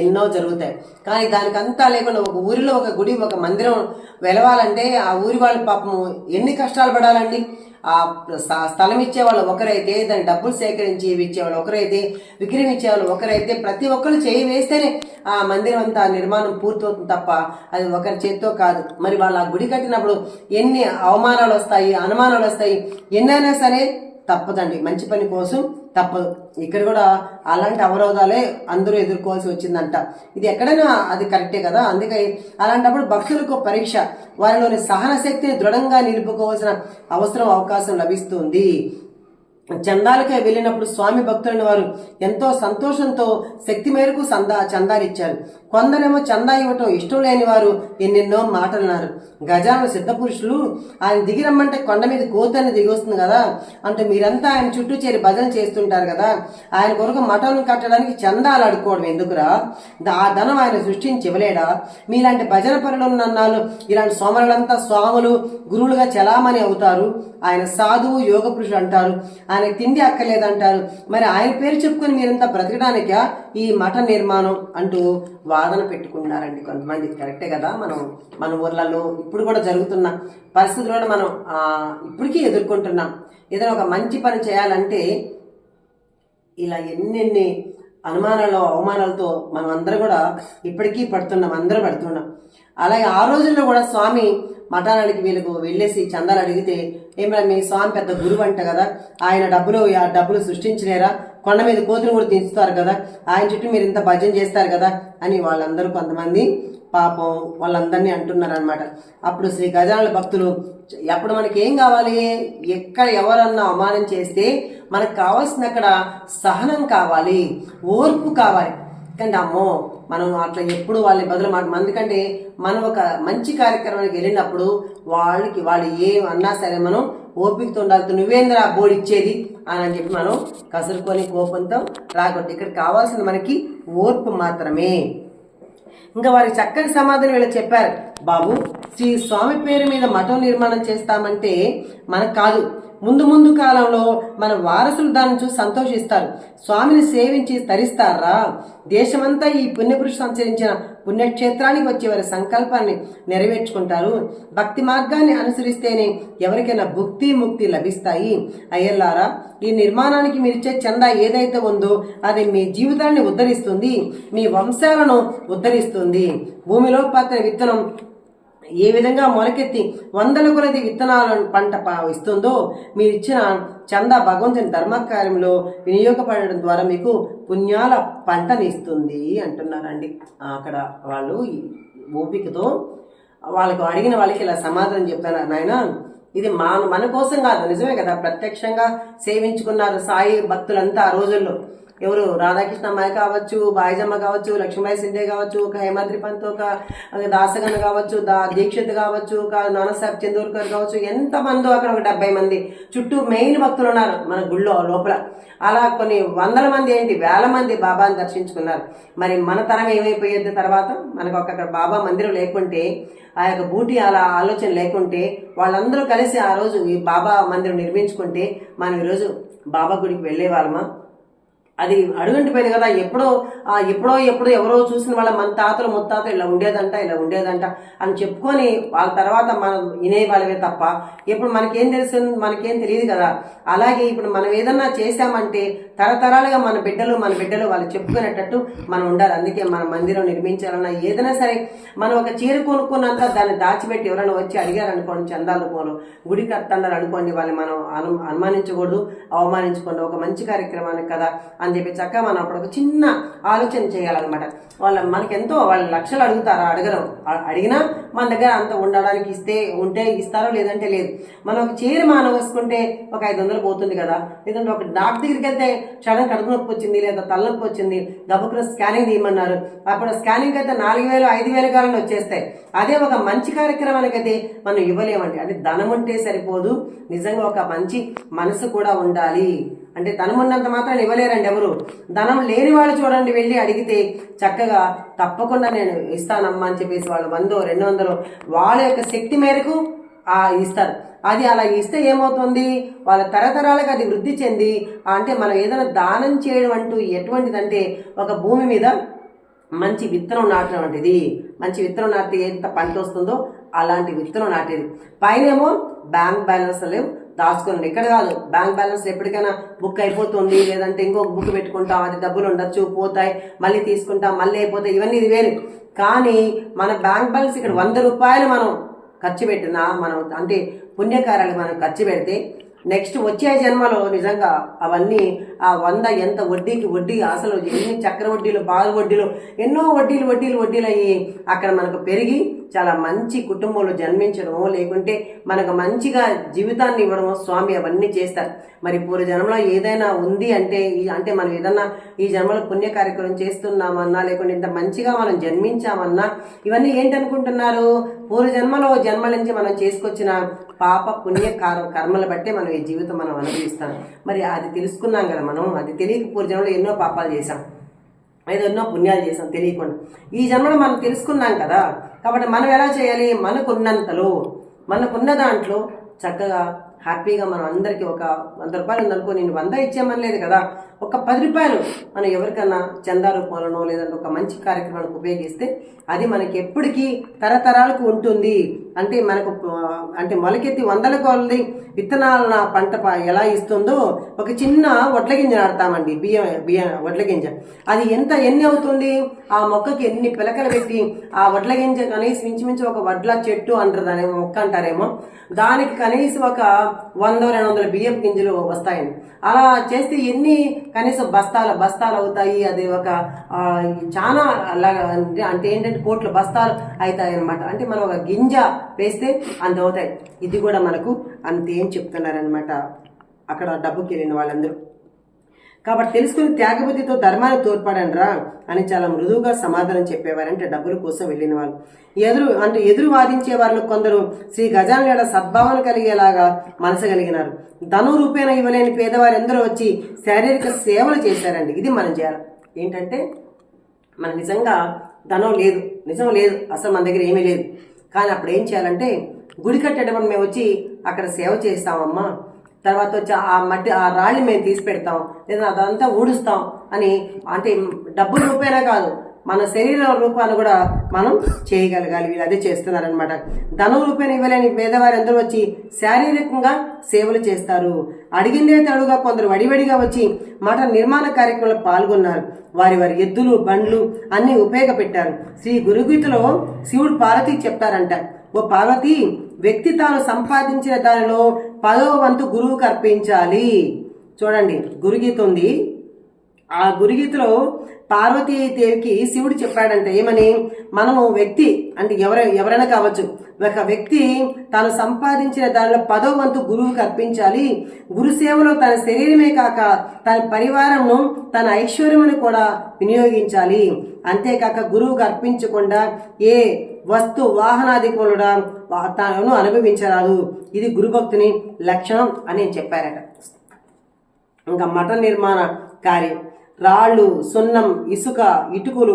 ఎన్నో జరుగుతాయి. కానీ దానికంతా లేకుండా ఒక ఊరిలో ఒక గుడి, ఒక మందిరం వెలవాలంటే ఆ ఊరి వాళ్ళ పాపము ఎన్ని కష్టాలు పడాలండి. ఆ స్థలం ఇచ్చేవాళ్ళు ఒకరైతే, దాని డబ్బులు సేకరించి ఇచ్చేవాళ్ళు ఒకరైతే, విగ్రహం ఇచ్చేవాళ్ళు ఒకరైతే, ప్రతి ఒక్కరు చేయి వేస్తేనే ఆ మందిరం అంతా నిర్మాణం పూర్తవుతుంది తప్ప అది ఒకరి చేత్తో కాదు. మరి వాళ్ళు ఆ గుడి కట్టినప్పుడు ఎన్ని అవమానాలు వస్తాయి, అనుమానాలు వస్తాయి, ఎన్నైనా సరే తప్పదండి. మంచి పని కోసం తప్పదు. ఇక్కడ కూడా అలాంటి అవరోధాలే అందరూ ఎదుర్కోవాల్సి వచ్చిందంట. ఇది ఎక్కడైనా అది కరెక్టే కదా. అందుకే అలాంటప్పుడు భక్తులకు పరీక్ష, వారిలోని సహన శక్తిని దృఢంగా నిలుపుకోవాల్సిన అవసరం, అవకాశం లభిస్తుంది. చందాలకై వెళ్ళినప్పుడు స్వామి భక్తులని వారు ఎంతో సంతోషంతో శక్తి మేరకు చందాలిచ్చారు. కొందరేమో చందా ఇవ్వటం ఇష్టం లేని వారు ఎన్నెన్నో మాటలన్నారు. గజాన సిద్ధ పురుషులు ఆయన దిగిరమ్మంటే కొండ మీద కోతని దిగి వస్తుంది కదా అంటే మీరంతా ఆయన చుట్టూ చేరి భజన చేస్తుంటారు కదా, ఆయన కొరకు మఠం కట్టడానికి చందాలు అడుక్కోవడం ఎందుకురా? ఆ ధనం ఆయన సృష్టించి ఇవ్వలేడా? మీలాంటి భజన పరులున్నాళ్ళు ఇలాంటి సోమరులంతా స్వాములు గురువులుగా చలామణి అవుతారు. ఆయన సాధువు యోగ పురుషులు అంటారు, ఆయన తిండి అక్కర్లేదంటారు. మరి ఆయన పేరు చెప్పుకొని మీరంతా బ్రతకడానికా ఈ మఠ నిర్మాణం అంటూ వాదన పెట్టుకున్నారండి కొంతమంది. కరెక్టే కదా. మన ఊర్లలో ఇప్పుడు కూడా జరుగుతున్న పరిస్థితుల్లో మనం ఇప్పటికీ ఎదుర్కొంటున్నాం. ఏదైనా ఒక మంచి పని చేయాలంటే ఇలా ఎన్నెన్ని అనుమానాలు అవమానాలతో మనం అందరూ కూడా ఇప్పటికీ పడుతున్నాం, అందరూ పడుతున్నాం. అలాగే ఆ రోజుల్లో కూడా స్వామి మఠానికి వీళ్ళకు వెళ్ళేసి చందాలు అడిగితే ఏమైనా మీ స్వామి పెద్ద గురువు అంట కదా, ఆయన డబ్బులు సృష్టించలేరా? కొండ మీద కోతులు కూడా దించుతారు కదా, ఆయన చుట్టూ మీరు ఇంత భజన చేస్తారు కదా అని వాళ్ళందరూ కొంతమంది పాపం వాళ్ళందరినీ అంటున్నారనమాట. అప్పుడు శ్రీ గజానన భక్తులు అప్పుడు మనకి ఏం కావాలి, ఎక్కడ ఎవరన్నా అవమానం చేస్తే మనకు కావాల్సింది అక్కడ సహనం కావాలి, ఓర్పు కావాలి. కానీ అమ్మో మనం అట్లా ఎప్పుడు వాళ్ళని బదులు ఎందుకంటే మనం ఒక మంచి కార్యక్రమానికి వెళ్ళినప్పుడు వాళ్ళు ఏమన్నా సరే మనం ఓపికతో ఉండాలి. నువ్వేంద్ర బోర్డు ఇచ్చేది అని చెప్పి మనం కసురుకొని కోపంతో రాకూడదు. ఇక్కడ కావాల్సింది మనకి ఓర్పు మాత్రమే. ఇంకా వారికి చక్కని సమాధానం వీళ్ళు చెప్పారు. బాబు, శ్రీ స్వామి పేరు మీద మఠం నిర్మాణం చేస్తామంటే మనకు కాదు, ముందు కాలంలో మన వారసులు దాన్ని చూసి సంతోషిస్తారు, స్వామిని సేవించి తరిస్తారా? దేశమంతా ఈ పుణ్యపురుషులు సంచరించిన పుణ్యక్షేత్రానికి వచ్చే వారి సంకల్పాన్ని నెరవేర్చుకుంటారు. భక్తి మార్గాన్ని అనుసరిస్తేనే ఎవరికైనా భుక్తి ముక్తి లభిస్తాయి. అయ్యల్లారా, ఈ నిర్మాణానికి మీరిచ్చే చందా ఏదైతే ఉందో అది మీ జీవితాన్ని ఉద్ధరిస్తుంది, మీ వంశాలను ఉద్ధరిస్తుంది. భూమిలో పత్ర విత్తనం ఏ విధంగా మొలకెత్తి వందల కొలది విత్తనాలను పంట ఇస్తుందో మీరిచ్చిన చందా భగవంతుని ధర్మకార్యంలో వినియోగపడడం ద్వారా మీకు పుణ్యాల పంటనిస్తుంది అంటున్నారండి. అక్కడ వాళ్ళు ఓపికతో వాళ్ళకు అడిగిన వాళ్ళకి ఇలా సమాధానం చెప్తారు. నాయన, ఇది మన కోసం కాదు, నిజమే కదా, ప్రత్యక్షంగా సేవించుకున్నారు సాయి భక్తులంతా ఆ రోజుల్లో. ఎవరు రాధాకృష్ణ అమ్మాయి కావచ్చు, బాయిజమ్మ కావచ్చు, లక్ష్మీబాయి సింధే కావచ్చు, ఒక హేమాద్రి పంత్, ఒక దాసగన్న కావచ్చు, దీక్షిత్ కావచ్చు, ఒక నానాసాహెబ్ చందోర్కర్ కావచ్చు, ఎంతమందో అక్కడ ఒక 70 మంది చుట్టూ మెయిన్ భక్తులు ఉన్నారు మన గుళ్ళో లోపల. అలా కొన్ని వందల మంది వేల మంది బాబాని దర్శించుకున్నారు. మరి మన తరం ఏమైపోయేది తర్వాత? మనకు అక్కడ బాబా మందిరం లేకుంటే, ఆ యొక్క బూటి అలా ఆలోచన లేకుంటే, వాళ్ళందరూ కలిసి ఆ రోజు ఈ బాబా మందిరం నిర్మించుకుంటే మనం ఈరోజు బాబా గుడికి వెళ్ళే వాళ్ళమా? అది అడుగంటిపోయింది కదా. ఎప్పుడో ఎవరో చూసిన వాళ్ళ మన తాతలు ముత్తాతలు ఇలా ఉండేదంట అని చెప్పుకొని వాళ్ళ తర్వాత మనం వినేవాళ్ళమే తప్ప ఇప్పుడు మనకేం తెలియదు కదా. అలాగే ఇప్పుడు మనం ఏదన్నా చేశామంటే తరతరాలుగా మన బిడ్డలు వాళ్ళు చెప్పుకునేటట్టు మనం ఉండాలి. అందుకే మన మందిరం నిర్మించాలన్నా ఏదైనా సరే మనం ఒక చీర కొనుక్కున్నంత దాన్ని దాచిపెట్టి ఎవరైనా వచ్చి అడిగారు అనుకోండి, చందాలు పోను గుడి కట్టన్నారు అనుకోండి, వాళ్ళని మనం అనుమానించకూడదు, అవమానించకూడదు. ఒక మంచి కార్యక్రమానికి కదా అని చెప్పి చక్కగా మనం అప్పుడు ఒక చిన్న ఆలోచన చేయాలన్నమాట. మనకెంతో వాళ్ళు లక్షలు అడుగుతారా? అడిగినా మన దగ్గర అంత ఉండడానికి ఉంటే ఇస్తారో లేదంటే లేదు. మనం ఒక చీర వేసుకుంటే ఒక 500 పోతుంది కదా. లేదంటే ఒక డాక్టర్ దగ్గరికి వెళ్తే క్షణం కడుపు నొప్పి వచ్చింది లేదా తలనొప్పి వచ్చింది, గబుక్కున స్కానింగ్ తీయమన్నారు, అప్పుడు స్కానింగ్ అయితే 4000 5000 కాలంలో వచ్చేస్తాయి. అదే ఒక మంచి కార్యక్రమానికి అయితే మనం ఇవ్వలేమండి. అది ధనం ఉంటే సరిపోదు, నిజంగా ఒక మంచి మనసు కూడా ఉండాలి. అంటే ధనం ఉన్నంత మాత్రం ఇవ్వలేరండి ఎవరు. ధనం లేని వాళ్ళు చూడండి, వెళ్ళి అడిగితే చక్కగా తప్పకుండా నేను ఇస్తానమ్మా అని చెప్పేసి వాళ్ళు 100 200 వాళ్ళ యొక్క శక్తి మేరకు ఇస్తారు. అది అలా ఇస్తే ఏమవుతుంది, వాళ్ళ తరతరాలకు అది వృద్ధి చెంది, అంటే మనం ఏదైనా దానం చేయడం అంటూ ఎటువంటిదంటే ఒక భూమి మీద మంచి విత్తనం నాటడం వంటిది. మంచి విత్తనం నాటితే ఎంత పంట వస్తుందో అలాంటి విత్తనం నాటేది. పైనేమో బ్యాంక్ బ్యాలెన్స్ లేవు, దాచుకోండి. ఇక్కడ కాదు, బ్యాంక్ బ్యాలెన్స్ ఎప్పటికైనా బుక్ అయిపోతుంది, లేదంటే ఇంకొక బుక్ పెట్టుకుంటాం, అది డబ్బులు ఉండొచ్చు, పోతాయి, మళ్ళీ తీసుకుంటాం, మళ్ళీ అయిపోతాయి, ఇవన్నీ ఇది వేరు. కానీ మన బ్యాంక్ బ్యాలెన్స్ ఇక్కడ 100 రూపాయలు మనం ఖర్చు పెట్టినా, మనం అంటే పుణ్యకార్యాలకు మనం ఖర్చు పెడితే నెక్స్ట్ వచ్చే జన్మలో నిజంగా అవన్నీ ఆ 100 ఎంత వడ్డీకి వడ్డీ, అసలు ఎన్ని చక్ర వడ్డీలు, బాగా వడ్డీలు, ఎన్నో వడ్డీలు అయ్యి అక్కడ మనకు పెరిగి చాలా మంచి కుటుంబంలో జన్మించడమో, లేకుంటే మనకు మంచిగా జీవితాన్ని ఇవ్వడమో స్వామి అవన్నీ చేస్తారు. మరి పూర్వ జన్మలో ఏదైనా ఉంది అంటే అంటే మనం ఏదన్నా ఈ జన్మలో పుణ్య కార్యక్రమం చేస్తున్నామన్నా, లేకుంటే ఇంత మంచిగా మనం జన్మించామన్నా, ఇవన్నీ ఏంటనుకుంటున్నారు? పూర్వ జన్మలో జన్మలించి మనం చేసుకొచ్చిన పాప పుణ్య కర్మలు బట్టే మనం ఈ జీవితం మనం అనుభవిస్తాం. మరి అది తెలుసుకున్నాం కదా మనం. అది తెలియక పూర్వ జన్మలో ఎన్నో పాపాలు చేశాం, ఎన్నో పుణ్యాలు చేసాం తెలియకుండా. ఈ జన్మలో మనం తెలుసుకున్నాం కదా, కాబట్టి మనం ఎలా చేయాలి? మనకున్నంతలో, మనకున్న దాంట్లో చక్కగా హ్యాపీగా మనం అందరికీ ఒక 100 రూపాయలు ఉందనుకో, నేను 100 ఇచ్చేయమని లేదు కదా, ఒక 10 రూపాయలు మనం ఎవరికన్నా చందా రూపంలోనో లేదంటే ఒక మంచి కార్యక్రమానికి ఉపయోగిస్తే అది మనకి ఎప్పటికీ తరతరాలకు ఉంటుంది. అంటే మనకు అంటే మొలకెత్తి 100 కొలది విత్తనాల పంట ఎలా ఇస్తుందో ఒక చిన్న వడ్ల గింజ నాడతామండి, బియ్యం వడ్ల గింజ. అది ఎన్ని అవుతుంది? ఆ మొక్కకి ఎన్ని పిలకలు పెట్టి ఆ వడ్ల గింజ కనీసం ఇంచుమించు ఒక వడ్ల చెట్టు అంటారు, దాని మొక్క అంటారేమో, దానికి కనీసం ఒక 100-200 బియ్యం గింజలు వస్తాయండి. అలా చేస్తే ఎన్ని కనీసం బస్తాలు అవుతాయి. అది ఒక చాలా అలాగా అంటే ఏంటంటే కోట్ల బస్తాలు అవుతాయి అనమాట. అంటే మనం ఒక గింజ వేస్తే అంత అవుతాయి. ఇది కూడా మనకు అంతేం చెప్తున్నారనమాట అక్కడ డబ్బుకి వెళ్ళిన వాళ్ళందరూ. కాబట్టి తెలుసుకుని త్యాగబుద్ధితో ధర్మాన్ని తోడ్పడండిరా అని చాలా మృదువుగా సమాధానం చెప్పేవారంటే డబ్బుల కోసం వెళ్ళిన వాళ్ళు. ఎదురు వాదించే వాళ్ళు కొందరు శ్రీ గజాననుల సద్భావన కలిగేలాగా మనసు కలిగినారు. ధనం రూపేణ ఇవ్వలేని పేదవారు ఎందరో వచ్చి శారీరక సేవలు చేశారండి. ఇది మనం చేయాలి. ఏంటంటే మన నిజంగా ధనం లేదు, నిజం లేదు, అసలు మన దగ్గర ఏమీ లేదు. కానీ అప్పుడు ఏం చేయాలంటే గుడి కట్టేటప్పుడు మేము వచ్చి అక్కడ సేవ చేస్తామమ్మా, తర్వాత వచ్చి ఆ రాళ్ళని మేము తీసి పెడతాం, లేదా అదంతా ఊడుస్తాం అని. అంటే డబ్బుల రూపేనా కాదు, మన శరీర రూపాన్ని కూడా మనం చేయగలగాలి. వీళ్ళు అదే చేస్తున్నారనమాట. ధనం రూపాయలు ఇవ్వలేని పేదవారు అందరూ వచ్చి శారీరకంగా సేవలు చేస్తారు. అడిగిందే తడుగా కొందరు వడివడిగా వచ్చి మఠ నిర్మాణ కార్యక్రమంలో పాల్గొన్నారు. వారి ఎద్దులు, బండ్లు అన్ని ఉపయోగపెట్టారు. శ్రీ గురుగీతలో శివుడు పార్వతికి చెప్తారంట, ఓ పార్వతి, వ్యక్తి తాను సంపాదించిన దానిలో 10వ వంతు గురువుకు అర్పించాలి. చూడండి, గురుగీత ఉంది. ఆ గురుగీతలో పార్వతీదేవికి శివుడు చెప్పాడంటే ఏమని, మనము వ్యక్తి అంటే ఎవరైనా కావచ్చు, ఒక వ్యక్తి తాను సంపాదించిన దానిలో 10వ వంతు గురువుకి అర్పించాలి. గురు సేవలో తన శరీరమే కాక తన పరివారంను, తన ఐశ్వర్యమును కూడా వినియోగించాలి. అంతేకాక గురువుకు అర్పించకుండా ఏ వస్తు వాహనాది కూడా తాను అనుభవించరాదు. ఇది గురుభక్తుని లక్షణం అని చెప్పారట. ఇంకా మఠ నిర్మాణ కార్యం, రాళ్ళు, సున్నం, ఇసుక, ఇటుకలు,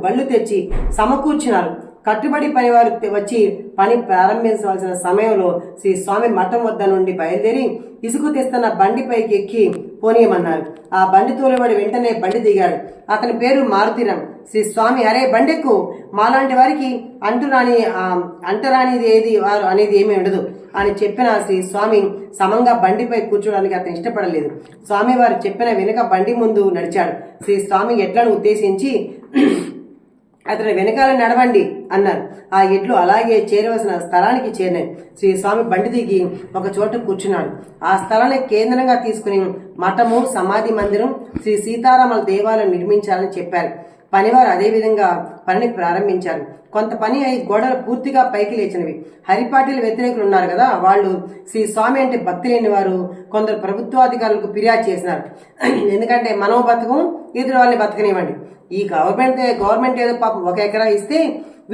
బళ్ళు తెచ్చి సమకూర్చినారు. కట్టుబడి పనివారు వచ్చి పని ప్రారంభించవలసిన సమయంలో శ్రీ స్వామి మఠం వద్ద నుండి బయలుదేరి ఇసుక తెస్తున్న బండిపైకి ఎక్కి పోనీయమన్నారు. ఆ బండి తోలేవాడు వెంటనే బండి దిగాడు. అతని పేరు మారుతిరాం. శ్రీ స్వామి, అరే బండెక్కు, మాలాంటి వారికి అంటరానిది ఏది వారు అనేది ఏమీ ఉండదు అని చెప్పిన శ్రీ స్వామి సమంగా బండిపై కూర్చోడానికి అతను ఇష్టపడలేదు. స్వామి వారు చెప్పిన వెనుక బండి ముందు నడిచాడు. శ్రీ స్వామి ఎడ్లను ఉద్దేశించి అతని వెనకాల నడవండి అన్నారు. ఆ ఎడ్లు అలాగే చేరవలసిన స్థలానికి చేరినాయి. శ్రీ స్వామి బండి దిగి ఒక చోట కూర్చున్నాడు. ఆ స్థలాన్ని కేంద్రంగా తీసుకుని మఠము, సమాధి మందిరం, శ్రీ సీతారాముల దేవాలయం నిర్మించాలని చెప్పారు. పనివారు అదేవిధంగా పనిని ప్రారంభించారు. కొంత పని అయి గోడలు పూర్తిగా పైకి లేచినవి. హరిపాటిల వ్యతిరేకులు ఉన్నారు కదా, వాళ్ళు శ్రీ స్వామి అంటే భక్తి లేని వారు కొందరు ప్రభుత్వాధికారులకు ఫిర్యాదు చేసినారు. ఎందుకంటే మనం బతకం, ఎదురు వాళ్ళని బతకనివ్వండి. ఈ గవర్నమెంట్ ఏదో పాపం 1 ఎకరా ఇస్తే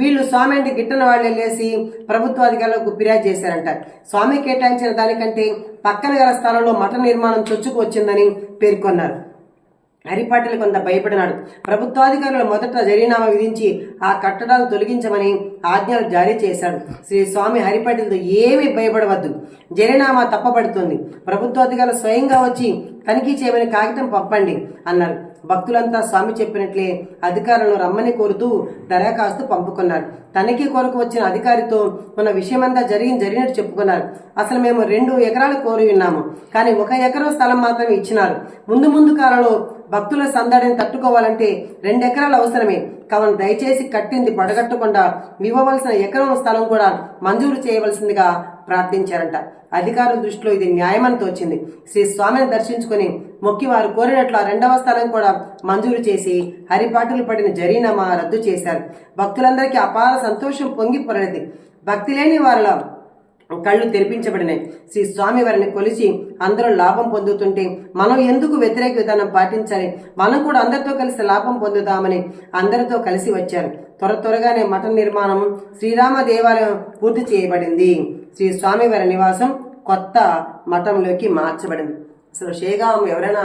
వీళ్ళు స్వామి అంటే గిట్టన వాళ్ళు వెళ్ళేసి ప్రభుత్వాధికారులకు ఫిర్యాదు చేశారంట. స్వామి కేటాయించిన దానికంటే పక్కన గల స్థలంలో మఠ నిర్మాణం చొచ్చుకు వచ్చిందని పేర్కొన్నారు. హరిపాటిల్ కొంత భయపడినాడు. ప్రభుత్వాధికారులు మొదట జరినామా విధించి ఆ కట్టడాలను తొలగించమని ఆజ్ఞలు జారీ చేశాడు. శ్రీ స్వామి హరిపాటిల్తో ఏమీ భయపడవద్దు, జరినామా తప్పబడుతుంది, ప్రభుత్వాధికారులు స్వయంగా వచ్చి తనిఖీ చేయమని కాగితం పంపండి అన్నారు. భక్తులంతా స్వామి చెప్పినట్లే అధికారులను రమ్మని కోరుతూ దరఖాస్తు పంపుకున్నారు. తనిఖీ కొరకు వచ్చిన అధికారితో మన విషయమంతా జరిగినట్టు చెప్పుకున్నారు. అసలు మేము 2 ఎకరాలు కోరి ఉన్నాము, కానీ 1 ఎకరం స్థలం మాత్రమే ఇచ్చినారు. ముందు కాలంలో భక్తుల సందడిని తట్టుకోవాలంటే 2 ఎకరాలు అవసరమే కావున దయచేసి కట్టింది పడగట్టకుండా ఇవ్వవలసిన ఎకరం స్థలం కూడా మంజూరు చేయవలసిందిగా ప్రార్థించారంట. అధికారుల దృష్టిలో ఇది న్యాయమని తోచింది. శ్రీ స్వామిని దర్శించుకుని మొక్కి వారు కోరినట్లు 2వ స్థలం కూడా మంజూరు చేసి హరిపాటులు పడిన జరినామా రద్దు చేశారు. భక్తులందరికీ అపార సంతోషం పొంగి పొరలింది. భక్తి లేని వారిలో కళ్ళు తెరిపించబడినాయి. శ్రీ స్వామి వారిని కొలిచి అందరూ లాభం పొందుతుంటే మనం ఎందుకు వ్యతిరేక విధానం పాటించాలి? మనం కూడా అందరితో కలిసి లాభం పొందుదామని అందరితో కలిసి వచ్చారు. త్వరగానే మఠ నిర్మాణం శ్రీరామ దేవాలయం పూర్తి చేయబడింది. శ్రీ స్వామి వారి నివాసం కొత్త మఠంలోకి మార్చబడింది. అసలు షేగాం ఎవరైనా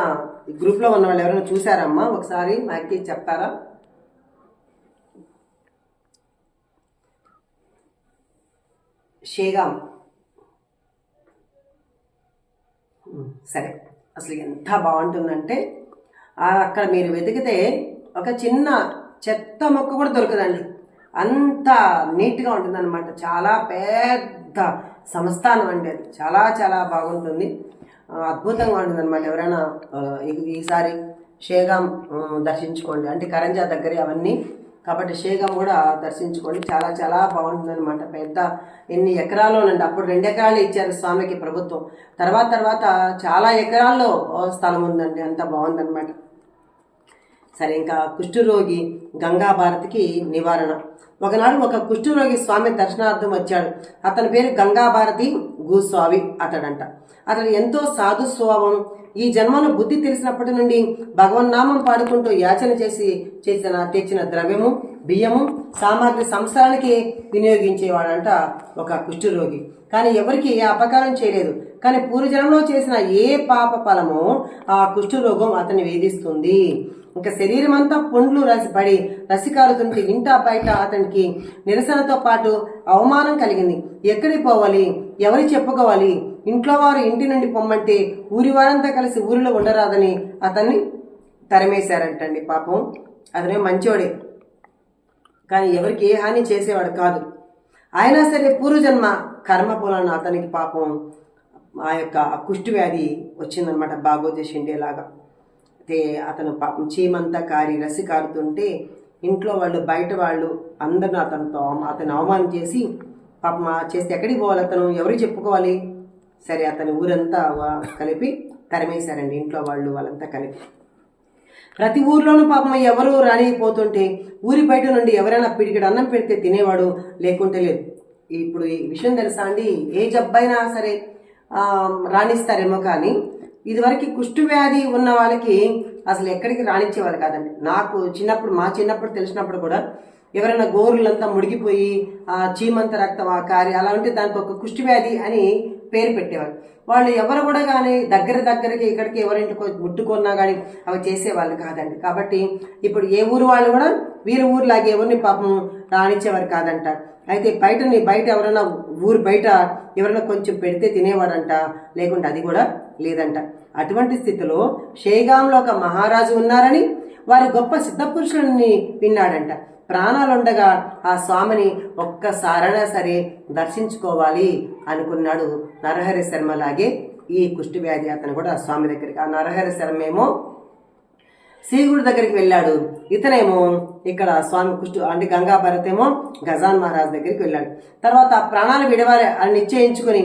గ్రూప్ లో ఉన్న వాళ్ళు ఎవరైనా చూసారమ్మా? ఒకసారి మాకి చెప్తారా? షేగాం సరే, అసలు ఎంత బాగుంటుందంటే అక్కడ మీరు వెతికితే ఒక చిన్న చెత్త మొక్క కూడా దొరకదండి. అంత నీట్గా ఉంటుంది అనమాట. చాలా పెద్ద సంస్థానం అండి అది. చాలా చాలా బాగుంటుంది, అద్భుతంగా ఉంటుంది అనమాట. ఎవరైనా ఈసారి షేగాం దర్శించుకోండి. అంటే కరంజా దగ్గర అవన్నీ కాబట్టి షేగాం కూడా దర్శించుకోండి. చాలా చాలా బాగుంటుంది అనమాట. పెద్ద ఎన్ని ఎకరాల్లోనండి. అప్పుడు 2 ఎకరాలు ఇచ్చారు స్వామికి ప్రభుత్వం. తర్వాత చాలా ఎకరాల్లో స్థలం ఉందండి. అంత బాగుందనమాట. సరే, ఇంకా కుష్ఠరోగి గంగాభారతికి నివారణ. ఒకనాడు ఒక కుష్ఠరోగి స్వామి దర్శనార్థం వచ్చాడు. అతని పేరు గంగాభారతి గోస్వామి అతడంట. అతడు ఎంతో సాధు స్వభావం. ఈ జన్మను బుద్ధి తెలిసినప్పటి నుండి భగవన్నామం పాడుకుంటూ యాచన తెచ్చిన ద్రవ్యము, బియ్యము, సామాగ్రి సంసారానికి వినియోగించేవాడంట ఒక కుష్ఠరోగి. కానీ ఎవరికి ఏ అపకారం చేయలేదు. కానీ పూర్వజన్మలో చేసిన ఏ పాప ఫలమో ఆ కుష్ఠరోగం అతన్ని వేధిస్తుంది. ఇంకా శరీరం అంతా పుండ్లు పడి రసికారుతుంటే ఇంట బయట అతనికి నిరసనతో పాటు అవమానం కలిగింది. ఎక్కడికి పోవాలి, ఎవరి చెప్పుకోవాలి? ఇంట్లో వారు ఇంటి నుండి పొమ్మంటే ఊరి వారంతా కలిసి ఊరిలో ఉండరాదని అతన్ని తరిమేశారంటండి. పాపం అతనే మంచోడే, కానీ ఎవరికి ఏ హాని చేసేవాడు కాదు. అయినా సరే పూర్వజన్మ కర్మ పొలాన్ని అతనికి పాపం ఆ యొక్క కుష్టి వ్యాధి వచ్చిందనమాట. బాగోజేసిండేలాగా అయితే అతను పాపం చీమంతా కారి రసి కారుతుంటే ఇంట్లో వాళ్ళు బయట వాళ్ళు అందరూ అతను అవమానం చేసి పాపం చేస్తే ఎక్కడికి పోవాలి? అతను ఎవరికి చెప్పుకోవాలి? సరే, అతని ఊరంతా కలిపి తరిమేశారండి. ఇంట్లో వాళ్ళంతా కలిపి ప్రతి ఊర్లోనూ పాపం ఎవరు రానిపోతుంటే ఊరి బయట నుండి ఎవరైనా పిడికిడు అన్నం పెడితే తినేవాడు, లేకుంటే లేదు. ఇప్పుడు ఈ విషయం తెలుసా అండి? ఏ జబ్బైనా సరే రాణిస్తారేమో, కానీ ఇదివరకు కుష్టు వ్యాధి ఉన్న వాళ్ళకి అసలు ఎక్కడికి రాణించేవారు కాదండి. నాకు మా చిన్నప్పుడు తెలిసినప్పుడు కూడా ఎవరైనా గోరులంతా ముడిగిపోయి చీమంత రక్తం కారి అలా ఉంటే దానికి ఒక కుష్టి వ్యాధి అని పేరు పెట్టేవారు. వాళ్ళు ఎవరు కూడా కానీ దగ్గరికి ఇక్కడికి ఎవరింటికి ముట్టుకున్నా కానీ అవి చేసేవాళ్ళు కాదండి. కాబట్టి ఇప్పుడు ఏ ఊరు వాళ్ళు కూడా వీరి ఊరిలాగే ఎవరిని పాపం రాణించేవారు కాదంట. అయితే బయట ఎవరైనా ఊరు బయట ఎవరైనా కొంచెం పెడితే తినేవాడంట, లేకుంటే అది కూడా లేదంట. అటువంటి స్థితిలో షేగాంలో ఒక మహారాజు ఉన్నారని వారి గొప్ప సిద్ధపురుషులని విన్నాడంట. ప్రాణాలుండగా ఆ స్వామిని ఒక్కసారైనా సరే దర్శించుకోవాలి అనుకున్నాడు నరహరి శర్మ. లాగే ఈ కుష్టి వ్యాధి అతను కూడా స్వామి దగ్గరికి, ఆ నరహరి శర్మ ఏమో శ్రీగుడి దగ్గరికి వెళ్ళాడు. ఇతనేమో ఇక్కడ స్వామి అంటే గంగాభారత్ ఏమో గజాన్ మహారాజ్ దగ్గరికి వెళ్ళాడు. తర్వాత ప్రాణాలు విడవాలి అని నిశ్చయించుకుని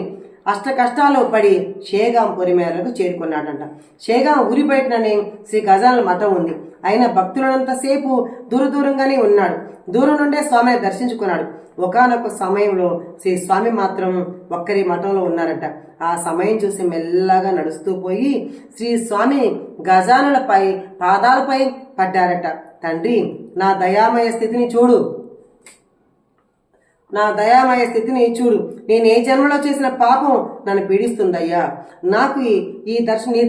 అష్ట కష్టాలు పడి షేగాం పొరిమేరకు చేరుకున్నాడంట. షేగాం ఊరి బయటనే శ్రీ గజానుల మఠం ఉంది. అయినా భక్తులంతసేపు దూరంగానే ఉన్నాడు. దూరం నుండే స్వామిని దర్శించుకున్నాడు. ఒకానొక సమయంలో శ్రీ స్వామి మాత్రం ఒక్కరి మఠంలో ఉన్నారట. ఆ సమయం చూసి మెల్లగా నడుస్తూ పోయి శ్రీ స్వామి గజానులపై పాదాలపై పడ్డారట. తండ్రి, నా దయామయ స్థితిని చూడు, నేను ఏ జన్మలో చేసిన పాపం నన్ను పీడిస్తుందయ్యా. నాకు నీ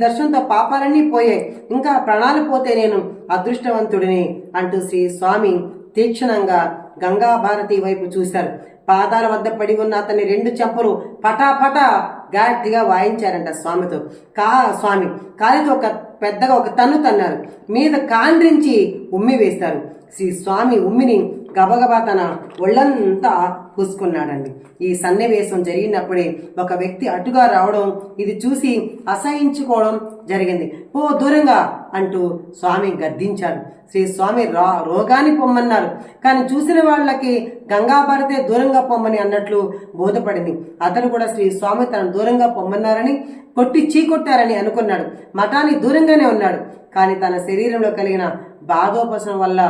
దర్శనంతో పాపాలన్నీ పోయాయి, ఇంకా ప్రాణాలు పోతే నేను అదృష్టవంతుడిని అంటూ శ్రీ స్వామి తీక్షణంగా గంగాభారతి వైపు చూశారు. పాదాల వద్ద పడి ఉన్న అతని 2 చెంపలు పటాపటా గట్టిగా వాయించారంట స్వామితో. స్వామి కాలితో పెద్దగా ఒక తన్ను తన్నారు, మీద కాండ్రించి ఉమ్మి వేస్తారు. శ్రీ స్వామి ఉమ్మిని గబగబా తన ఒళ్ళంతా పూసుకున్నాడండి. ఈ సన్నివేశం జరిగినప్పుడే ఒక వ్యక్తి అటుగా రావడం, ఇది చూసి అసహించుకోవడం జరిగింది. ఓ దూరంగా అంటూ స్వామి గద్దించారు. శ్రీ స్వామి రోగాన్ని పొమ్మన్నారు, కానీ చూసిన వాళ్ళకి గంగాభారతే దూరంగా పొమ్మని అన్నట్లు బోధపడింది. అతను కూడా శ్రీ స్వామి తనను దూరంగా పొమ్మన్నారని కొట్టి చీకొట్టారని అనుకున్నాడు. మఠానికి దూరంగానే ఉన్నాడు, కానీ తన శరీరంలో కలిగిన బాధోపశమనం వల్ల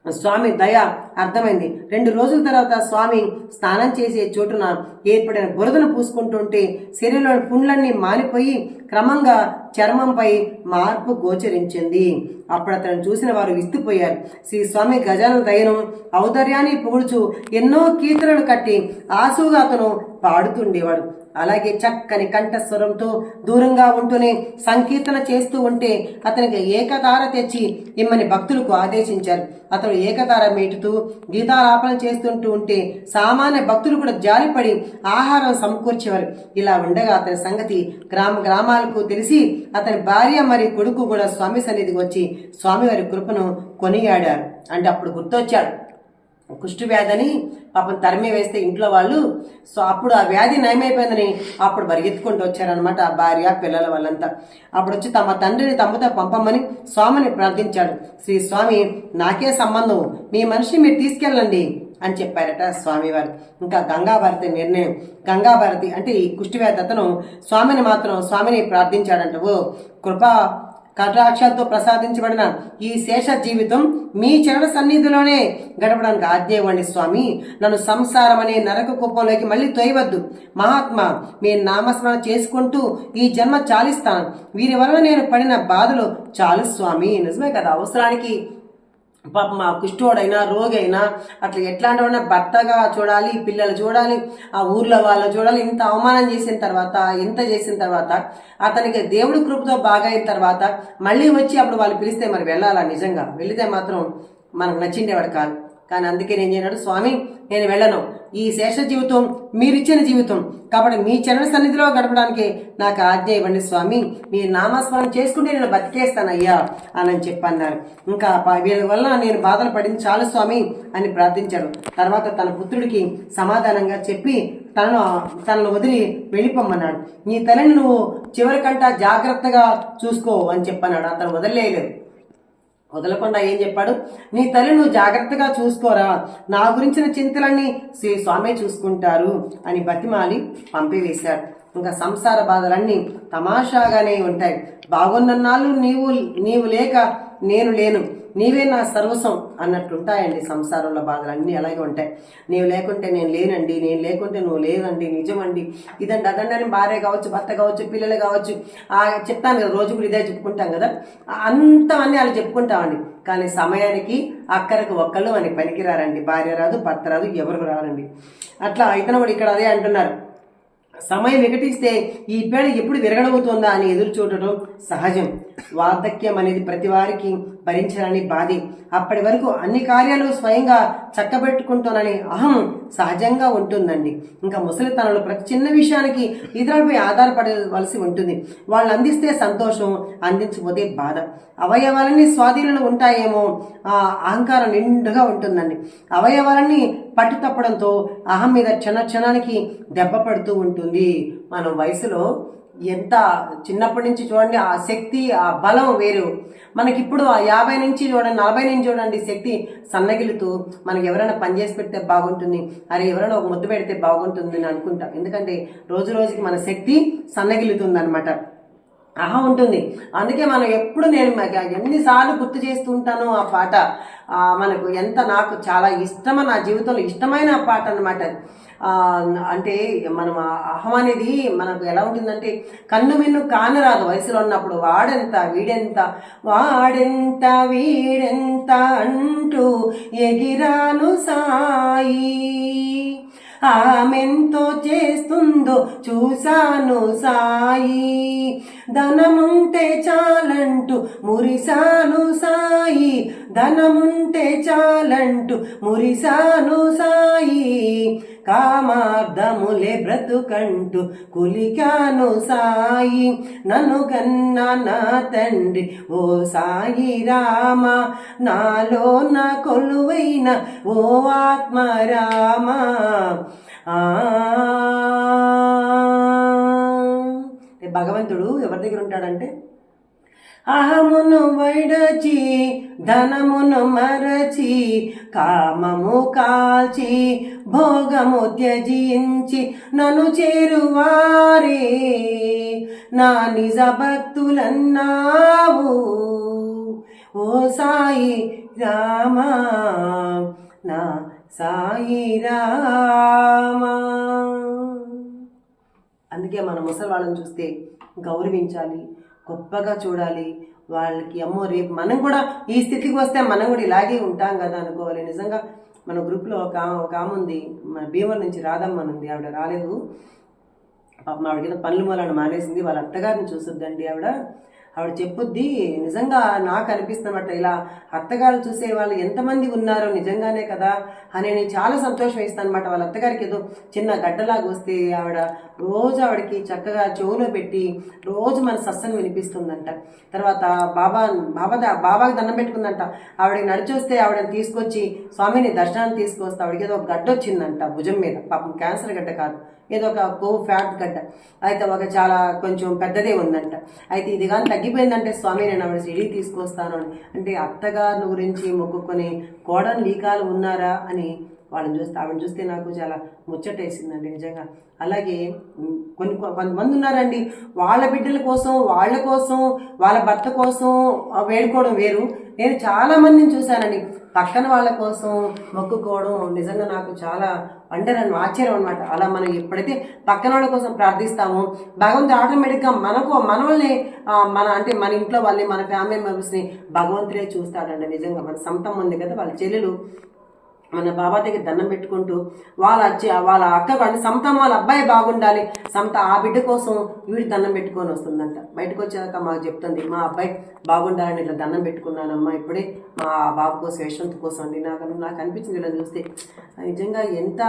స్వామి దయ అర్థమైంది. 2 రోజుల తర్వాత స్వామి స్నానం చేసే చోటున ఏర్పడిన బురదను పూసుకుంటుంటే శరీరంలోని పుండ్లన్నీ మానిపోయి క్రమంగా చర్మంపై మార్పు గోచరించింది. అప్పుడు అతను చూసిన వారు విస్తుపోయారు. శ్రీ స్వామి గజాన దయను ఔదార్యాన్ని పొగుడుచు ఎన్నో కీర్తనలు కట్టి ఆసుగా అతను పాడుతుండేవాడు. అలాగే చక్కని కంఠస్వరంతో దూరంగా ఉంటూనే సంకీర్తన చేస్తూ ఉంటే అతనికి ఏకతార తెచ్చి ఇమ్మని భక్తులకు ఆదేశించారు. అతను ఏకతార మేటుతూ గీతాలాపన చేస్తుంటూ ఉంటే సామాన్య భక్తులు కూడా జాలిపడి ఆహారం సమకూర్చేవారు. ఇలా ఉండగా అతని సంగతి గ్రామాలకు తెలిసి అతని భార్య మరియు కొడుకు కూడా స్వామి సన్నిధికి వచ్చి స్వామివారి కృపను కొనియాడారు. అంటే అప్పుడు గుర్తొచ్చాడు, కుష్టు వ్యాధిని పాపం తరిమి వేస్తే ఇంట్లో వాళ్ళు, సో అప్పుడు ఆ వ్యాధి నయమైపోయిందని అప్పుడు పరిగెత్తుకుంటూ వచ్చారనమాట ఆ భార్య పిల్లల వాళ్ళంతా. అప్పుడు వచ్చి తమ తండ్రిని తమ్ముతో పంపమని స్వామిని ప్రార్థించాడు. శ్రీ స్వామి నాకే సంబంధం, మీ మనిషిని మీరు తీసుకెళ్ళండి అని చెప్పారట స్వామివారు. ఇంకా గంగాభారతి నిర్ణయం. గంగాభారతి అంటే ఈ కుష్టి వ్యాధి అతను స్వామిని ప్రార్థించాడంట. ఓ కృపా కటాక్షాలతో ప్రసాదించబడిన ఈ శేష జీవితం మీ చరణ సన్నిధిలోనే గడపడానికి ఆజ్ఞ ఇవ్వండి స్వామి. నన్ను సంసారం అనే నరక కుప్పంలోకి మళ్ళీ తోయవద్దు. మహాత్మా మీ నామస్మరణ చేసుకుంటూ ఈ జన్మ చాలిస్తాను. వీరి వలన నేను పడిన బాధలు చాలు స్వామి. నిజమే కదా, అవసరానికి పాపం ఆ కుష్ఠోడైనా రోగి అయినా అట్లా ఎట్లాంటి వాడినా భర్తగా చూడాలి, పిల్లలు చూడాలి, ఆ ఊర్లో వాళ్ళు చూడాలి. ఇంత అవమానం చేసిన తర్వాత, ఇంత చేసిన తర్వాత అతనికి దేవుడి కృపతో బాగా అయిన తర్వాత మళ్ళీ వచ్చి అప్పుడు వాళ్ళు పిలిస్తే మరి వెళ్ళాలా? నిజంగా వెళితే మాత్రం మనకు నచ్చిండేవాడు కాదు. కానీ అందుకే నేను చేయనాడు, స్వామి నేను వెళ్ళను, ఈ శేష జీవితం మీరిచ్చిన జీవితం కాబట్టి మీ చరణ సన్నిధిలో గడపడానికి నాకు ఆజ్ఞ ఇవ్వండి స్వామి. మీ నామస్మరణ చేసుకుంటే నేను బతికేస్తాను అయ్యా అని చెప్పన్నారు. ఇంకా వీళ్ళ వల్ల నేను బాధలు పడింది చాలు స్వామి అని ప్రార్థించాడు. తర్వాత తన పుత్రుడికి సమాధానంగా చెప్పి తనను వదిలి వెళ్ళిపోమ్మన్నాడు. నీ తల్లిని నువ్వు చివరికంట జాగ్రత్తగా చూసుకో అని చెప్పన్నాడు. అతను వదలకుండా ఏం చెప్పాడు, నీ తల్లి నువ్వు జాగ్రత్తగా చూసుకోరా, నా గురించిన చింతలన్నీ శ్రీ స్వామి చూసుకుంటారు అని బతిమాలి పంపివేశాడు. ఇంకా సంసార బాధలన్నీ తమాషాగానే ఉంటాయి. బాగున్నన్నాళ్ళు నీవు లేక నేను లేను, నీవే నా సర్వస్వం అన్నట్టుంటాయండి. సంసారంలో బాధలు అన్నీ అలాగే ఉంటాయి. నీవు లేకుంటే నేను లేనండి, నేను లేకుంటే నువ్వు లేదండి, నిజమండి, ఇదండి అదండి అని భార్య కావచ్చు, భర్త కావచ్చు, పిల్లలు కావచ్చు, చెప్తాను కదా, రోజు కూడా ఇదే చెప్పుకుంటాం కదా, అంతవన్నీ వాళ్ళు చెప్పుకుంటామండి. కానీ సమయానికి అక్కడికి ఒక్కళ్ళు మనకి పనికిరారండి. భార్య రాదు, భర్త రాదు, ఎవరు రారండి. అట్లా ఇతను కూడా ఇక్కడ అదే అంటున్నారు, సమయం వికటిస్తే ఈ పేడ ఎప్పుడు విరగడవుతుందా అని ఎదురు చూడటం సహజం. వార్ధక్యం అనేది ప్రతి వారికి భరించాలని బాధే. అప్పటి వరకు అన్ని కార్యాలు స్వయంగా చక్కబెట్టుకుంటానని అహం సహజంగా ఉంటుందండి. ఇంకా ముసలితనంలో ప్రతి చిన్న విషయానికి ఇతరులపై ఆధారపడవలసి ఉంటుంది. వాళ్ళు అందిస్తే సంతోషం, అందించకపోతే బాధ. అవయవాలన్నీ స్వాధీనంలో ఉంటాయేమో, అహంకారం నిండుగా ఉంటుందండి. అవయవాలన్నీ పట్టు తప్పడంతో అహం మీద క్షణానికి దెబ్బ పడుతూ ఉంటుంది. మనం వయసులో ఎంత చిన్నప్పటి నుంచి చూడండి, ఆ శక్తి, ఆ బలం వేరు. మనకిప్పుడు ఆ 50 నుంచి చూడండి, 40 నుంచి చూడండి, శక్తి సన్నగిలుతూ మనకి ఎవరైనా పని చేసి పెడితే బాగుంటుంది, అరే ఎవరైనా ఒక ముద్దు పెడితే బాగుంటుంది అని అనుకుంటాం. ఎందుకంటే రోజు రోజుకి మన శక్తి సన్నగిలుతుంది అనమాట, అహం ఉంటుంది. అందుకే మనం ఎప్పుడు నేను ఎన్నిసార్లు గుర్తు చేస్తూ ఉంటాను ఆ పాట. మనకు నాకు చాలా ఇష్టమైన, నా జీవితంలో ఇష్టమైన పాట అన్నమాట. అంటే మనం అహం అనేది మనకు ఎలా ఉంటుందంటే కన్ను మిన్ను కానరాదు. వయసులో ఉన్నప్పుడు వాడెంత వీడెంత వీడెంత అంటూ ఎగిరాను సాయి, ఆమెంతో చేస్తుందో చూశాను సాయి, ధనముంటే చాలంటూ మురిసాను సాయి, ధనముంటే చాలంటూ మురిసాను సాయి, కామార్థములే బ్రతుకంటూ కులికాను సాయి, నన్ను కన్నా నా తండ్రి ఓ సాయి రామ, నాలో నా కొలువైన ఓ ఆత్మరామ. భగవంతుడు ఎవరి దగ్గర ఉంటాడంటే, అహమును వైడచి ధనమును మరచి కామము కాల్చి భోగము త్యజించి నన్ను చేరువారే నా నిజ భక్తులన్నావు ఓ సాయి రామా, నా సాయి రామా. అందుకే మన ముసలి వాళ్ళని చూస్తే గౌరవించాలి, గొప్పగా చూడాలి. వాళ్ళకి అమ్మో రేపు మనం కూడా ఈ స్థితికి వస్తే మనం కూడా ఇలాగే ఉంటాం కదా అనుకోవాలి. నిజంగా మన గ్రూప్లో ఒక ఆమె ఉంది, మన భీమవరం నుంచి రాధమ్మ ఉంది. ఆవిడ రాలేదు, పాపం ఆవిడకి పనులు మూలను మానేసింది. వాళ్ళ అత్తగారిని చూసొద్దండి ఆవిడ చెప్పుద్ది. నిజంగా నాకు అనిపిస్తున్నమాట, ఇలా అత్తగారు చూసే వాళ్ళు ఎంతమంది ఉన్నారో నిజంగానే కదా అని నేను చాలా సంతోషం వేస్తాను అనమాట. వాళ్ళ అత్తగారికి ఏదో చిన్న గడ్డలాగా వస్తే ఆవిడ రోజు ఆవిడకి చక్కగా చెవులో పెట్టి రోజు మన సత్సంగం వినిపిస్తుందంట. తర్వాత బాబాకి దండం పెట్టుకుందంట. ఆవిడకి నడిచొస్తే ఆవిడని తీసుకొచ్చి స్వామిని దర్శనాన్ని తీసుకొస్తే ఆవిడకి ఏదో ఒక గడ్డ వచ్చిందంట భుజం మీద. పాపం క్యాన్సర్ గడ్డ కాదు, ఏదో ఒక ఫ్యాట్ గడ్డ. అయితే ఒక చాలా కొంచెం పెద్దదే ఉందంట. అయితే ఇది కానీ తగ్గిపోయిందంటే స్వామి నేను ఆవిడ సిడీ తీసుకొస్తాను అని అంటే, అత్తగారిని గురించి మొక్కుకొని కోడలు లీకాలు ఉన్నారా అని ఆవిడని చూస్తే నాకు చాలా ముచ్చటేసిందండి నిజంగా. అలాగే కొంతమంది ఉన్నారండి, వాళ్ళ బిడ్డల కోసం వాళ్ళ భర్త కోసం వేడుకోవడం వేరు. నేను చాలా మందిని చూశానండి, పక్కన వాళ్ళ కోసం మొక్కుకోవడం నిజంగా నాకు చాలా ఆశ్చర్యం అనమాట. అలా మనం ఎప్పుడైతే పక్కన వాళ్ళ కోసం ప్రార్థిస్తామో భగవంతుడు ఆటోమేటిక్గా మనల్ని మన ఇంట్లో వాళ్ళని, మన ఫ్యామిలీ మెంబర్స్ని భగవంతుడే చూస్తాడండి. నిజంగా మన సొంతం ఉంది కదా, వాళ్ళ చెల్లెలు మన బాబా దగ్గర దండం పెట్టుకుంటూ వాళ్ళ అక్క కానీ సొంతం వాళ్ళ అబ్బాయి బాగుండాలి, ఆ బిడ్డ కోసం వీడి దండం పెట్టుకొని వస్తుందంట. బయటకు వచ్చాక మాకు చెప్తుంది, మా అబ్బాయి బాగుండాలని ఇట్లా దండం పెట్టుకున్నానమ్మా ఇప్పుడే మా బాబు కోసం, యశ్వంత్ కోసం అండి. నాకు అనిపించింది వీళ్ళని చూస్తే నిజంగా ఎంత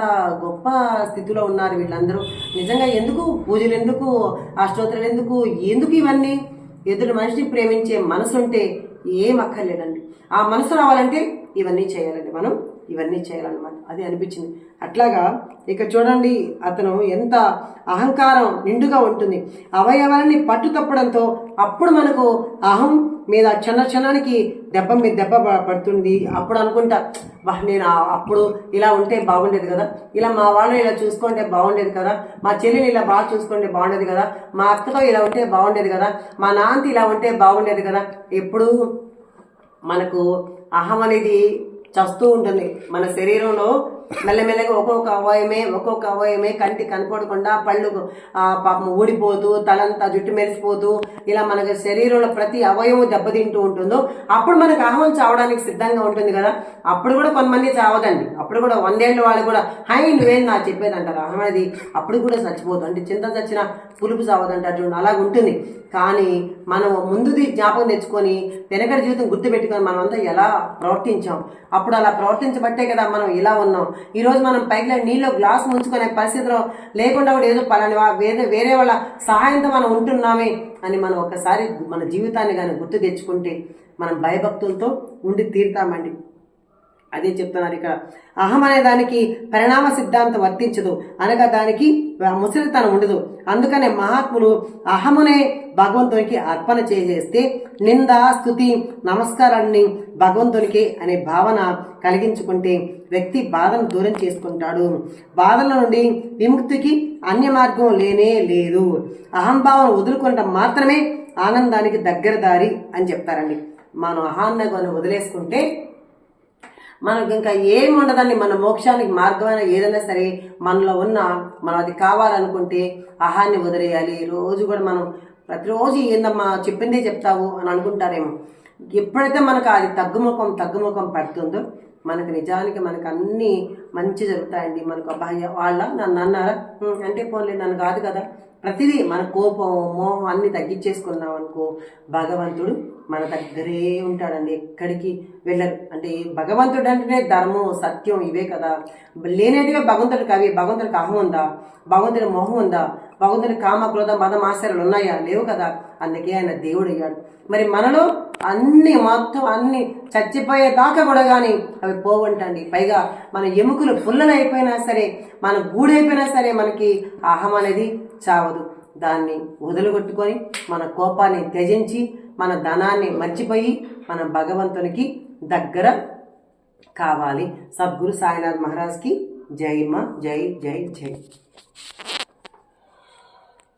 గొప్ప స్థితిలో ఉన్నారు వీళ్ళందరూ. నిజంగా ఎందుకు పూజలు, ఎందుకు అష్టోత్తరాలు, ఎందుకు ఇవన్నీ? ఎదుటి మనిషిని ప్రేమించే మనసు ఉంటే ఏం అక్కర్లేదండి. ఆ మనసు రావాలంటే ఇవన్నీ చేయాలండి, మనం ఇవన్నీ చేయాలన్నమాట. అది అనిపించింది. అట్లాగా ఇక చూడండి, అతను ఎంత అహంకారం నిండుగా ఉంటుంది. అవయవాలని పట్టు తప్పడంతో అప్పుడు మనకు అహం మీద క్షణానికి దెబ్బ పడుతుంది. అప్పుడు అనుకుంటా, నేను అప్పుడు ఇలా ఉంటే బాగుండేది కదా, ఇలా మా వాళ్ళని ఇలా చూసుకుంటే బాగుండేది కదా, మా చెల్లిని ఇలా బాగా చూసుకుంటే బాగుండేది కదా, మా అత్తతో ఇలా ఉంటే బాగుండేది కదా, మా నాన్నతో ఇలా ఉంటే బాగుండేది కదా. ఎప్పుడు మనకు అహం అనేది చస్తూ ఉంటుంది. మన శరీరంలో మెల్లమెల్లగా ఒక్కొక్క అవయవమే కంటి కనపడకుండా పళ్ళు పాపం ఊడిపోతూ, తలంతా జుట్టు మెరిసిపోతూ, ఇలా మనకి శరీరంలో ప్రతి అవయవం దెబ్బతింటూ ఉంటుందో అప్పుడు మనకు అహం చావడానికి సిద్ధంగా ఉంటుంది కదా. అప్పుడు కూడా కొంతమంది చావదండి, అప్పుడు కూడా 100 ఏళ్ళ వాళ్ళు కూడా నువ్వేం నా చెప్పేది అంటారు. అహం అనేది అప్పుడు కూడా చచ్చిపోతుంది. అంటే చింత చచ్చిన పులుపు చావదంటారు చూడండి, అలాగుంటుంది. కానీ మనం ముందుది జ్ఞాపకం తెచ్చుకొని వెనకటి జీవితం గుర్తుపెట్టుకొని మనమంతా ఎలా ప్రవర్తించాం, అప్పుడు అలా ప్రవర్తించబట్టే కదా మనం ఇలా ఉన్నాం. ఈరోజు మనం పైకి నీళ్ళు గ్లాస్ ముంచుకునే పరిస్థితిలో లేకుండా కూడా ఏదో పలాని వేరే వాళ్ళ సహాయంతో మనం ఉంటున్నామే అని మనం ఒకసారి మన జీవితాన్ని కానీ గుర్తు తెచ్చుకుంటే మనం భయభక్తులతో ఉండి తీరుతామండి. అదే చెప్తున్నారు ఇక్కడ. అహం అనే దానికి పరిణామ సిద్ధాంతం వర్తించదు, అనగా దానికి ముసలితనం ఉండదు. అందుకనే మహాత్ములు అహమునే భగవంతునికి అర్పణ చేస్తే నింద, స్తుతి, నమస్కారాన్ని భగవంతునికి అనే భావన కలిగించుకుంటే వ్యక్తి బాధను దూరం చేసుకుంటాడు. బాధల నుండి విముక్తికి అన్య మార్గం లేనే లేదు. అహంభావం వదులుకోవడం మాత్రమే ఆనందానికి దగ్గర దారి అని చెప్తారండి. మనం అహాన్ని వదిలేసుకుంటే మనకు ఇంకా ఏమి ఉండదండి. మన మోక్షానికి మార్గమైన ఏదైనా సరే మనలో ఉన్న మనం అది కావాలనుకుంటే అహాన్ని వదిలేయాలి. రోజు కూడా మనం ప్రతిరోజు ఏందమ్మా చెప్పిందే చెప్తావు అని అనుకుంటారేమో. ఎప్పుడైతే మనకు అది తగ్గుముఖం పడుతుందో మనకు నిజానికి మనకు అన్నీ మంచి జరుగుతాయండి. మనకు అబ్బాయి నన్ను అన్నారా అంటే పోన్లే, నన్ను కాదు కదా, ప్రతిదీ మన కోపం మోహం అన్ని తగ్గించేసుకున్నాం అనుకో భగవంతుడు మన దగ్గరే ఉంటాడండి, ఎక్కడికి వెళ్ళరు. అంటే భగవంతుడు అంటేనే ధర్మం సత్యం ఇవే కదా. లేనేటివే భగవంతుడికి అవి. భగవంతుడికి అహం ఉందా? భగవంతుడి మోహం ఉందా? భగవంతుడి కామ క్రోధ మదం ఆశ్చర్యాలు ఉన్నాయా? లేవు కదా. అందుకే ఆయన దేవుడు అయ్యాడు. మరి మనలో అన్ని మొత్తం అన్ని చచ్చిపోయేదాకా కూడా కానీ అవి పోవంటండి. పైగా మన ఎముకలు పుల్లలు అయిపోయినా సరే, మన గూడైపోయినా సరే మనకి అహం అనేది చావదు. దాన్ని వదులుగొట్టుకొని మన కోపాన్ని త్యజించి మన ధనాన్ని మర్చిపోయి మన భగవంతునికి దగ్గర కావాలి. సద్గురు సాయినాథ్ మహారాజ్కి జై మా జై జై జై.